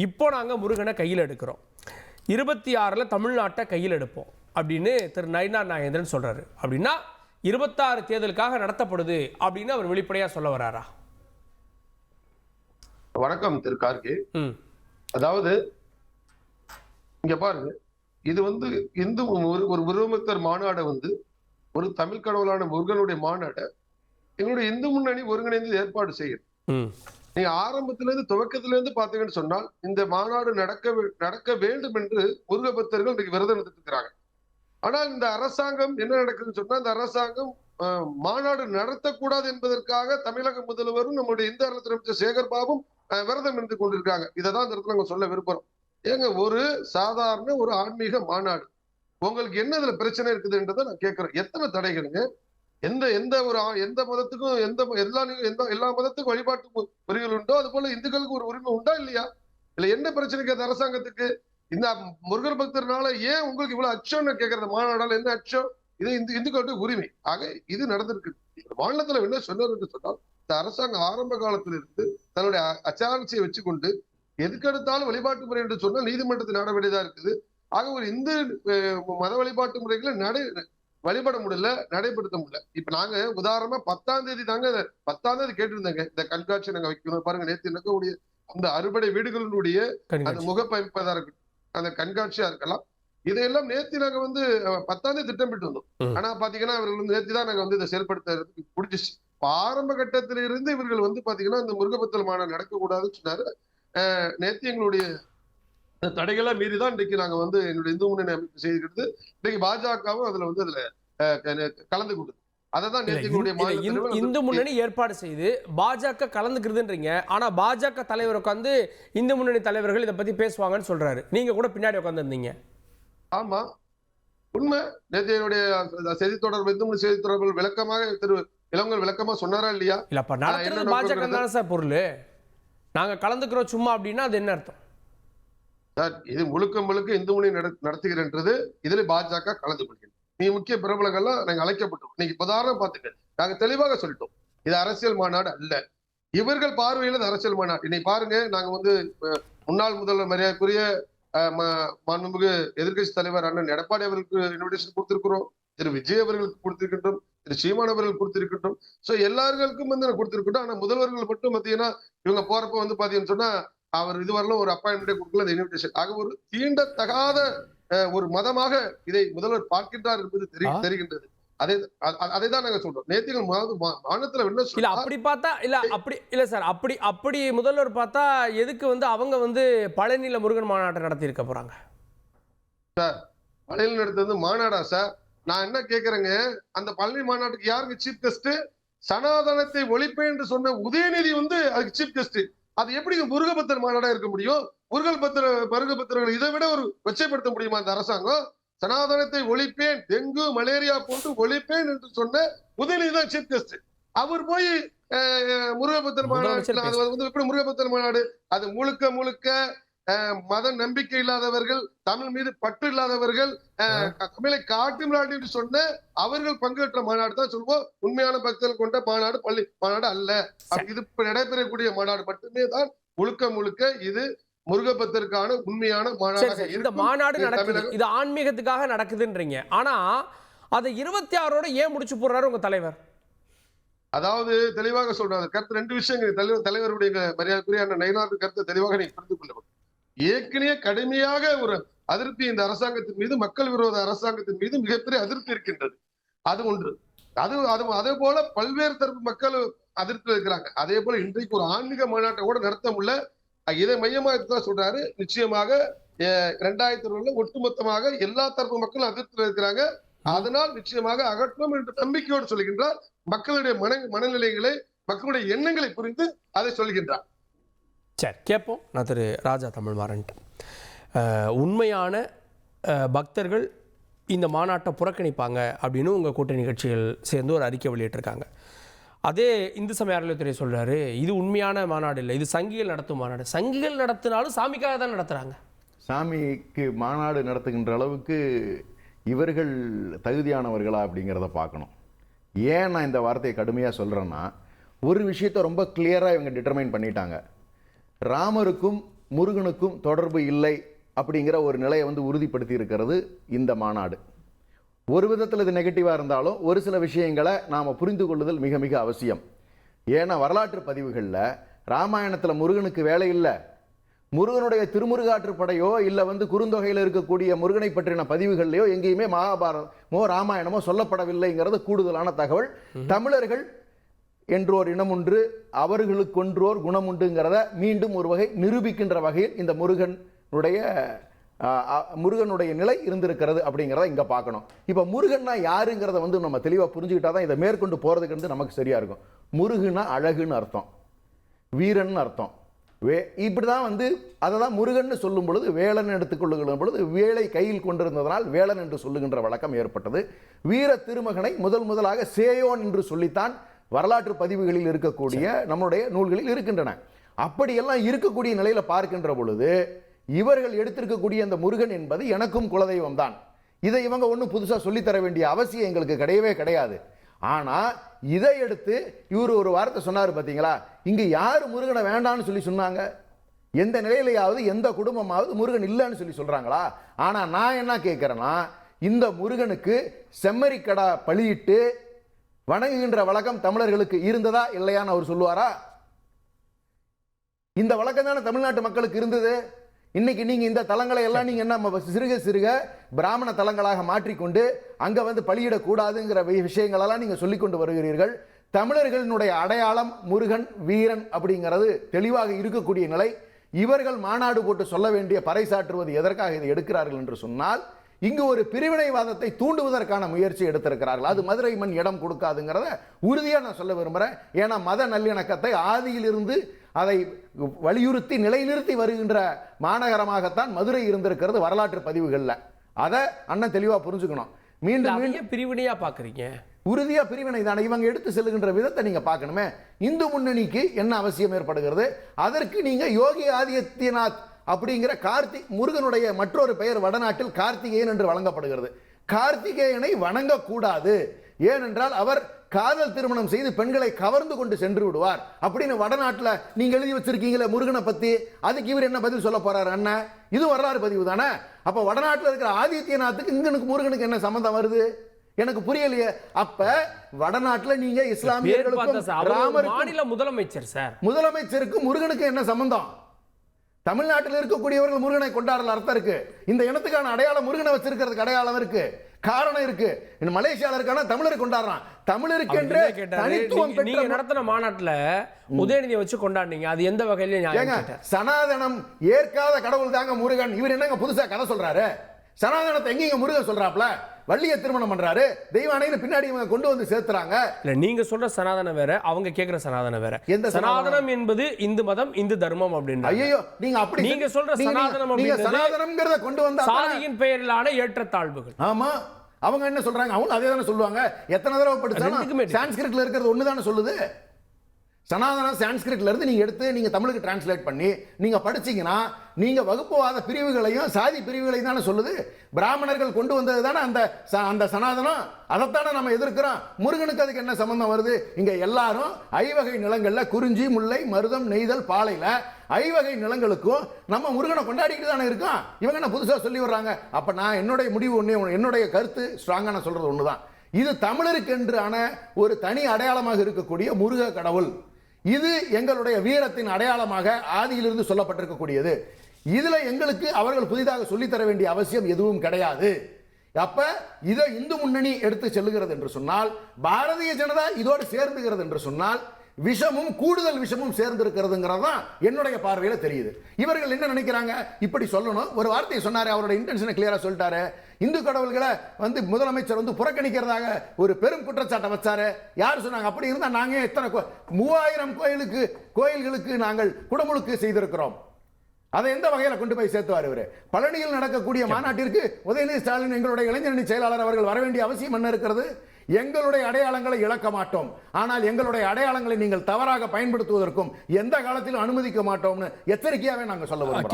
இப்போ நாங்கள் முருகனை கையில் எடுக்கிறோம், 26 தமிழ்நாட்டை கையில் எடுப்போம் அப்படின்னு திரு நயினார் நாகேந்திரன் சொல்றாரு. அப்படின்னா 26 தேர்தலுக்காக நடத்தப்படுது அப்படின்னு அவர் வெளிப்படையா சொல்ல வராரா? வணக்கம் திரு கார்கே. அதாவது இங்க பாருங்க, இது இந்து ஒரு உருவமத்தர் மாநாடு ஒரு தமிழ் கடவுளான முருகனுடைய மாநாட எங்களுடைய இந்து முன்னணி ஒருங்கிணைந்து ஏற்பாடு செய்யும். நீங்க ஆரம்பத்திலிருந்து துவக்கத்திலிருந்து பாத்தீங்கன்னு சொன்னால் இந்த மாநாடு நடக்க வேண்டும் என்று முருக பக்தர்கள் இன்னைக்கு விரதம் எடுத்துட்டு இருக்கிறாங்க. ஆனால் இந்த அரசாங்கம் என்ன நடக்குதுன்னு சொன்னா, இந்த அரசாங்கம் மாநாடு நடத்தக்கூடாது என்பதற்காக தமிழக முதல்வரும் நம்முடைய இந்து அறநிலையத்துறை அமைச்சர் சேகர் பாபும் விரதம் இருந்து கொண்டிருக்காங்க. இதைதான் இந்த இடத்துல நாங்க சொல்ல விரும்புறோம். ஏங்க, ஒரு சாதாரண ஒரு ஆன்மீக மாநாடு, உங்களுக்கு என்ன இதுல பிரச்சனை இருக்குதுன்றதை நான் கேட்கிறேன். எத்தனை தடைகளுங்க? எந்த மதத்துக்கும் எல்லா மதத்துக்கும் வழிபாட்டு உரிமைகள் உண்டோ அது போல இந்துக்களுக்கு ஒரு உரிமை உண்டா இல்லையா? இல்ல என்ன பிரச்சனைக்கு அந்த அரசாங்கத்துக்கு? இந்த முருகர் பக்தர்னால ஏன் உங்களுக்கு இவ்வளவு அச்சம்னு கேட்கறது? மாநாடால என்ன அச்சம்? இது இந்துக்களுடைய உரிமை. ஆக இது நடந்திருக்கு. மாநிலத்துல என்ன சொன்னார் என்று சொன்னால், இந்த அரசாங்கம் ஆரம்ப காலத்தில் இருந்து தன்னுடைய அச்சாரட்சியை வச்சுக்கொண்டு எதுக்கெடுத்தாலும் வழிபாட்டு முறை என்று சொன்னால் நீதிமன்றத்தில் நாட வேண்டியதா இருக்குது. ஆக ஒரு இந்து மத வழிபாட்டு முறைகளை வழிபட முடியல, நடைபெறுத்த முடியல. இப்ப நாங்க உதாரணமா 10ஆம் தேதி கேட்டு இருந்தேங்க, இந்த கண்காட்சி நாங்க வைக்கணும் பாருங்க. நேற்று இருக்கக்கூடிய அந்த அறுபடை வீடுகளுடைய அந்த முகப்பமைப்பதா இருக்கட்டும், அந்த கண்காட்சியா இருக்கலாம், இதையெல்லாம் நேற்று நாங்க 10ஆம் தேதி திட்டமிட்டு வந்தோம். ஆனா பாத்தீங்கன்னா இவர்கள் நேற்று தான் நாங்க இதை செயல்படுத்துறதுக்கு பிடிச்சிச்சு. ஆரம்ப கட்டத்திலிருந்து இவர்கள் பாத்தீங்கன்னா இந்த முருகபத்தல் மாநாடு நடக்கக்கூடாதுன்னு சொன்னாரு. நேற்று எங்களுடைய தடைகளை மீறிதான் இன்றைக்கு நாங்க என்னுடைய இந்து முன்னணி அமைப்பு செய்துக்கிட்டு இன்னைக்கு பாஜகவும் அதுல கலந்து கொடுத்து அதான் இந்து முன்னணி ஏற்பாடு செய்து பாஜக கலந்துக்கிறதுன்றீங்க. ஆனா பாஜக தலைவர் உட்காந்து இந்து முன்னணி தலைவர்கள் இதை பத்தி பேசுவாங்கன்னு சொல்றாரு. நீங்க கூட பின்னாடி உட்காந்து இருந்தீங்க. ஆமா, உண்மை. நேற்று என்னுடைய செய்தி தொடர்பு இந்து முன்னணி செய்தி தொடர்பு விளக்கமாக திரு இளங்கல் விளக்கமா சொன்னாரா இல்லையா? இல்லப்பா, நடத்துறது பாஜக தானே சார் பொருள். நாங்க கலந்துக்கிறோம் சும்மா அப்படின்னா அது என்ன அர்த்தம் சார்? இது முழுக்க இந்து முன்னணி நடத்துகிறன்றது இதுல பாஜக கலந்து கொள்கிறது. நீ முக்கிய பிரபலங்கள்லாம் நாங்க அழைக்கப்பட்டோம். இன்னைக்கு உதாரணம் பார்த்துக்க, நாங்க தெளிவாக சொல்லிட்டோம், இது அரசியல் மாநாடு அல்ல. இவர்கள் பார்வையில் அது அரசியல் மாநாடு. இன்னைக்கு பாருங்க, நாங்க முன்னாள் முதல்வர் மரியாதைக்குரிய மாண்புமிகு எதிர்கட்சி தலைவர் அண்ணன் எடப்பாடி அவர்களுக்கு இன்விடேஷன் கொடுத்திருக்கிறோம், திரு விஜய் அவர்களுக்கு கொடுத்திருக்கின்றோம், திரு சீமான் அவர்கள் கொடுத்திருக்கின்றோம். சோ எல்லாருக்கும் கொடுத்திருக்கின்றோம். ஆனா முதல்வர்கள் மட்டும் பாத்தீங்கன்னா இவங்க போறப்ப பாத்தீங்கன்னு சொன்னா அவர் இதுவரையிலும் ஒரு அப்பாயின்மெண்ட் கொடுக்கல, இந்த இன்விடேஷன். ஆக ஒரு தீண்டத்தகாத ஒரு மதமாக இதை முதல்வர் பார்க்கின்றார் என்பது தெரிகின்றது. அதைதான் நாங்க சொல்றோம். நேற்று மாநிலத்துல என்ன இல்ல அப்படி பார்த்தா இல்ல சார், அப்படி முதல்வர் பார்த்தா எதுக்கு அவங்க பழனியில முருகன் மாநாட்டை நடத்தி இருக்க போறாங்க சார்? பழனியில் நடத்துறது மாநாடா சார்? நான் என்ன கேக்குறேங்க, அந்த பழனி மாநாட்டுக்கு யாருக்கு சீஃப் கெஸ்ட்? சனாதனத்தை ஒழிப்பேன் என்று சொன்ன உதயநிதி அதுக்கு சீஃப் கெஸ்ட். அது எப்படி முருகபக்தர் மாநாடா இருக்க முடியும்? முருகபக்தர்கள் இதை விட ஒரு கொச்சைப்படுத்த முடியுமா இந்த அரசாங்கம்? சனாதனத்தை ஒழிப்பேன், டெங்கு மலேரியா போன்று ஒழிப்பேன் என்று சொன்ன உதயநிதி தான் சீஃப் கெஸ்ட். அவர் போய் முருகபக்தர் மாநாடு, அது எப்படி முருகபக்தர் மாநாடு? அது முழுக்க மத நம்பிக்கை இல்லாதவர்கள், தமிழ் மீது பற்று இல்லாதவர்கள், தமிழை காட்டு என்று சொன்ன அவர்கள் பங்கேற்ற மாநாடு தான் சொல்லுவோம் உண்மையான பக்தர்கள் கொண்ட மாநாடு, பள்ளி மாநாடு அல்ல. இது நடைபெறக்கூடிய மாநாடு மட்டுமே தான் முழுக்க இது முருகபக்தருக்கான உண்மையான மாநாடு. இந்த மாநாடு நடக்குது, இது ஆன்மீகத்துக்காக நடக்குதுன்றீங்க. ஆனா அதை 26ஓட ஏன் முடிச்சு போடுறாரு உங்க தலைவர்? அதாவது தெளிவாக சொல்றாரு கருத்து. 2 விஷயங்கள் தலைவருடைய மரியாதைக்குரிய நயினார் கருத்தை தெளிவாக நீங்க புரிந்து கொள்ள வேண்டும். ஏற்கனவே கடுமையாக ஒரு அதிருப்தி இந்த அரசாங்கத்தின் மீது, மக்கள் விரோத அரசாங்கத்தின் மீது மிகப்பெரிய அதிருப்தி இருக்கின்றது. அது ஒன்று. அதே போல பல்வேறு தரப்பு மக்கள் அதிருப்தி இருக்கிறாங்க. அதே போல இன்றைக்கு ஒரு ஆன்மீக மாநாட்டை கூட நடத்த முடியல. இதை மையமாக சொல்றாரு. நிச்சயமாக 2020 ஒட்டுமொத்தமாக எல்லா தரப்பு மக்களும் அதிருப்தியில் இருக்கிறாங்க. அதனால் நிச்சயமாக அகற்றும் என்று நம்பிக்கையோடு சொல்கின்றார். மக்களுடைய மனநிலைகளை, மக்களுடைய எண்ணங்களை புரிந்து அதை சொல்கின்றார். சரி, கேட்போம். நான் திரு ராஜா தமிழ்மாறன், உண்மையான பக்தர்கள் இந்த மாநாட்டை புறக்கணிப்பாங்க அப்படின்னு உங்கள் கூட்டணி கட்சிகள் சேர்ந்து ஒரு அறிக்கை வெளியிட்டிருக்காங்க. அதே இந்து சமய அறநிலையத்துறை சொல்கிறாரு, இது உண்மையான மாநாடு இல்லை, இது சங்கிகள் நடத்தும் மாநாடு. சங்கிகள் நடத்தினாலும் சாமிக்காக தான் நடத்துகிறாங்க. சாமிக்கு மாநாடு நடத்துகின்ற அளவுக்கு இவர்கள் தகுதியானவர்களா அப்படிங்கிறத பார்க்கணும். ஏன் நான் இந்த வார்த்தையை கடுமையாக சொல்கிறேன்னா, ஒரு விஷயத்தை ரொம்ப கிளியராக இவங்க டிட்டர்மைன் பண்ணிட்டாங்க. ராமருக்கும் முருகனுக்கும் தொடர்பு இல்லை அப்படிங்கிற ஒரு நிலையை வந்து உறுதிப்படுத்தி இருக்கிறது இந்த மாநாடு. ஒரு விதத்தில் இது நெகட்டிவாக இருந்தாலும் ஒரு சில விஷயங்களை நாம் புரிந்து கொள்ளுதல் மிக மிக அவசியம். ஏன்னா வரலாற்று பதிவுகளில் ராமாயணத்தில் முருகனுக்கு வேலை இல்லை, முருகனுடைய திருமுருகாற்றுப்படையோ இல்லை வந்து குறுந்தொகையில் இருக்கக்கூடிய முருகனை பற்றின பதிவுகள்லையோ எங்கேயுமே மகாபாரதமோ ராமாயணமோ சொல்லப்படவில்லைங்கிறது கூடுதலான தகவல். தமிழர்கள் என்றோர் இனமுண்டு, அவர்களுக்கொன்றோர் குணமுண்டுங்கிறத மீண்டும் ஒரு வகை நிரூபிக்கின்ற வகையில் இந்த முருகனுடைய நிலை இருந்திருக்கிறது அப்படிங்கிறத இங்கே பார்க்கணும். இப்போ முருகன்னா யாருங்கிறத வந்து நம்ம தெளிவாக புரிஞ்சுக்கிட்டா தான் இதை மேற்கொண்டு போகிறதுக்கு வந்து நமக்கு சரியாக இருக்கும். முருகனா அழகுன்னு அர்த்தம், வீரன் அர்த்தம். இப்படி தான் வந்து அதை தான் முருகன் சொல்லும் பொழுது வேலன் எடுத்துக்கொள்ளுகிற பொழுது வேலை கையில் கொண்டிருந்ததனால் வேலன் என்று சொல்லுகின்ற வழக்கம் ஏற்பட்டது. வீர திருமகனை முதலாக சேயோன் என்று சொல்லித்தான் வரலாற்று பதிவுகளில் இருக்கக்கூடிய நம்முடைய நூல்களில் இருக்கின்றன. அப்படியெல்லாம் இருக்கக்கூடிய நிலையில பார்க்கின்ற பொழுது இவர்கள் எடுத்திருக்கக்கூடிய அந்த முருகன் என்பது எனக்கும் குலதெய்வம் தான். இதை இவங்க ஒன்றும் புதுசாக சொல்லித்தர வேண்டிய அவசியம் எங்களுக்கு கிடையவே கிடையாது. ஆனால் இதை எடுத்து இவர் ஒரு வார்த்தை சொன்னார் பார்த்தீங்களா, இங்கே யார் முருகனை வேண்டான்னு சொல்லி சொன்னாங்க? எந்த நிலையிலையாவது எந்த குடும்பமாவது முருகன் இல்லைன்னு சொல்லி சொல்கிறாங்களா? ஆனால் நான் என்ன கேட்குறேன்னா, இந்த முருகனுக்கு செம்மறிக்கடா பலியிட்டு வணங்குகின்ற வழக்கம் தமிழர்களுக்கு இருந்ததா இல்லையான்னு அவர் சொல்லுவாரா? இந்த வழக்கம் தானே தமிழ்நாட்டு மக்களுக்கு இருந்தது. இன்னைக்கு நீங்க இந்த தலங்களை எல்லாம் நீங்க என்ன சிறுக பிராமண தலங்களாக மாற்றிக்கொண்டு அங்க வந்து பலியிடக்கூடாதுங்கிற விஷயங்களெல்லாம் நீங்க சொல்லிக் கொண்டு வருகிறீர்கள். தமிழர்களினுடைய அடையாளம் முருகன் வீரன் அப்படிங்கிறது தெளிவாக இருக்கக்கூடிய நிலை. இவர்கள் மாநாடு போட்டு சொல்ல வேண்டிய பறைசாற்றுவது எதற்காக இதை எடுக்கிறார்கள் என்று சொன்னால், இங்கு ஒரு பிரிவினைவாதத்தை தூண்டுவதற்கான முயற்சி எடுத்திருக்கிறார்கள். அது மதுரை மண் இடம் கொடுக்காதுங்கிறத உறுதியாக நான் சொல்ல விரும்புகிறேன். ஏன்னா மத நல்லிணக்கத்தை ஆதியிலிருந்து அதை வலியுறுத்தி நிலைநிறுத்தி வருகின்ற மாநகரமாகத்தான் மதுரை இருந்திருக்கிறது வரலாற்று பதிவுகளில். அதை அண்ணன் தெளிவாக புரிஞ்சுக்கணும். மீண்டும் பிரிவினையா பார்க்குறீங்க? உறுதியா பிரிவினை தானே. இவங்க எடுத்து செல்லுகின்ற விதத்தை நீங்க பார்க்கணுமே. இந்து முன்னணிக்கு என்ன அவசியம் ஏற்படுகிறது? அதற்கு நீங்க யோகி ஆதித்யநாத் அப்படிங்கிற முருகனுடைய மற்றொரு பெயர் வடநாட்டில் கார்த்திகேயன் என்று வழங்கப்படுகிறது. கார்த்திகேயனை வணங்கக்கூடாது, ஏனென்றால் அவர் காதல் திருமணம் செய்து பெண்களை கவர்ந்து கொண்டு சென்று விடுவார் அப்படின்னு வடநாட்டில் நீங்க எழுதி வச்சிருக்கீங்களே முருகனை பத்தி. அதுக்கு இவர் என்ன பதில் சொல்ல போறாரு? அண்ணன், இது வரலாறு பதிவு தானே. அப்ப வடநாட்டில் இருக்கிற ஆதித்யநாத்துக்கு இங்கனுக்கு முருகனுக்கு என்ன சம்பந்தம் வருது? எனக்கு புரியலையே. அப்ப வடநாட்டில் நீங்க இஸ்லாமியர்களுக்கும் மாநில முதலமைச்சர் சார், முதலமைச்சருக்கும் முருகனுக்கு என்ன சம்பந்தம்? தமிழ்நாட்டில் இருக்கக்கூடியவர்கள் முருகனை கொண்டாடல அர்த்தம் இருக்கு. இந்த இனத்துக்கான அடையாளம் முருகனை வச்சிருக்கிறதுக்கு அடையாளம் இருக்கு, காரணம் இருக்கு. மலேசியால இருக்கான தமிழர் கொண்டாடுறான். தமிழருக்கு என்று தனித்துவம் பெற்ற நடத்தின மாநாட்டில் உதயநிதியை வச்சு கொண்டாடுனீங்க. அது எந்த வகையில? சனாதனம் ஏற்காத கடவுள் தாங்க முருகன். இவர் என்னங்க புதுசா கதை சொல்றாரு? சனாதனத்தை எங்கீங்க முருகன் சொல்றாப்ல? வள்ளிய திருமணம் பண்றாரு, தெய்வானைன்னு பின்னாடி இவங்க கொண்டு வந்து சேர்த்துறாங்க. இல்ல, நீங்க சொல்ற சனாதனம் வேற, அவங்க கேக்குற சனாதனம் வேற. எந்த சனாதனம் என்பது இந்து மதம், இந்து தர்மம் அப்படின்னு. ஐயோ, நீங்க அப்படி நீங்க சொல்ற சனாதனம் அப்படிங்கிறது சனாதனம்ங்கறத கொண்டு வந்தா சாதியின் பெயரிலான ஏற்றத்தாழ்வுகள். ஆமா, அவங்க என்ன சொல்றாங்க? அவங்க அதே தானே சொல்லுவாங்க. எத்தனை தடவை படிச்சாலும் சான்ஸ்கிரிட்ல இருக்கிறது ஒண்ணு தானே சொல்லுது. சனாதனம் சான்ஸ்கிரிட்ல இருந்து நீங்க எடுத்து நீங்க தமிழுக்கு டிரான்ஸ்லேட் பண்ணி நீங்க படிச்சீங்கன்னா நீங்க வகுப்புவாத பிரிவுகளையும் சாதி பிரிவுகளையும் தானே சொல்லுது. பிராமணர்கள் கொண்டு வந்தது தானே அந்த சனாதனம். அதைத்தானே நம்ம எதிர்க்கிறோம். முருகனுக்கு அதுக்கு என்ன சம்பந்தம் வருது? இங்க எல்லாரும் ஐவகை நிலங்கள்ல குறிஞ்சி, முல்லை, மருதம், நெய்தல், பாலையில ஐவகை நிலங்களுக்கும் நம்ம முருகனை கொண்டாடிக்கிட்டு தானே இருக்கோம். இவங்க என்ன புதுசா சொல்லி வர்றாங்க? அப்ப நான் என்னுடைய முடிவு ஒண்ணே, என்னுடைய கருத்து ஸ்ட்ராங்கா நான் சொல்றது ஒண்ணுதான். இது தமிழருக்கு என்றான ஒரு தனி அடையாளமாக இருக்கக்கூடிய முருக கடவுள். இது எங்களுடைய வீரத்தின் அடையாளமாக ஆதியிலிருந்து சொல்லப்பட்டிருக்கக்கூடியது. இதுல எங்களுக்கு அவர்கள் புதிதாக சொல்லித்தர வேண்டிய அவசியம் எதுவும் கிடையாது. அப்ப இதை இந்து முன்னணி எடுத்து செல்லுகிறது என்று சொன்னால், பாரதிய ஜனதா இதோடு சேர்ந்துகிறது என்று சொன்னால், விஷமும் கூடுதல் விஷமும் சேர்ந்திருக்கிறதுங்கிறது தான் என்னுடைய பார்வையில் தெரியுது. இவர்கள் என்ன நினைக்கிறாங்க? இப்படி சொல்லணும். ஒரு வார்த்தையை சொன்னாரு, அவரோட இன்டென்ஷனை கிளியரா சொல்லிட்டாரு. இந்து கடவுள்களை வந்து முதலமைச்சர் வந்து புறக்கணிக்கிறதாக ஒரு பெரும் குற்றச்சாட்டை வச்சாரு. யார் சொன்னாங்க? அப்படி இருந்தா நாங்க எத்தனை 3000 கோயில்களுக்கு நாங்கள் குடமுழுக்கு செய்திருக்கிறோம். அதை எந்த வகையில் கொண்டு போய் சேர்த்துவார் இவர்? பழனியில் நடக்கக்கூடிய மாநாட்டிற்கு உதயநிதி ஸ்டாலின் எங்களுடைய இளைஞரணி செயலாளர் அவர்கள் வர வேண்டிய அவசியம் என்ன இருக்கிறது? எங்களுடைய அடையாளங்களை இழக்க மாட்டோம், ஆனால் எங்களுடைய அடையாளங்களை நீங்கள் தவறாக பயன்படுத்துவதற்கும் எந்த காலத்திலும் அனுமதிக்க மாட்டோம்னு எச்சரிக்கையாவே நாங்கள் சொல்ல விரும்புகிறோம்.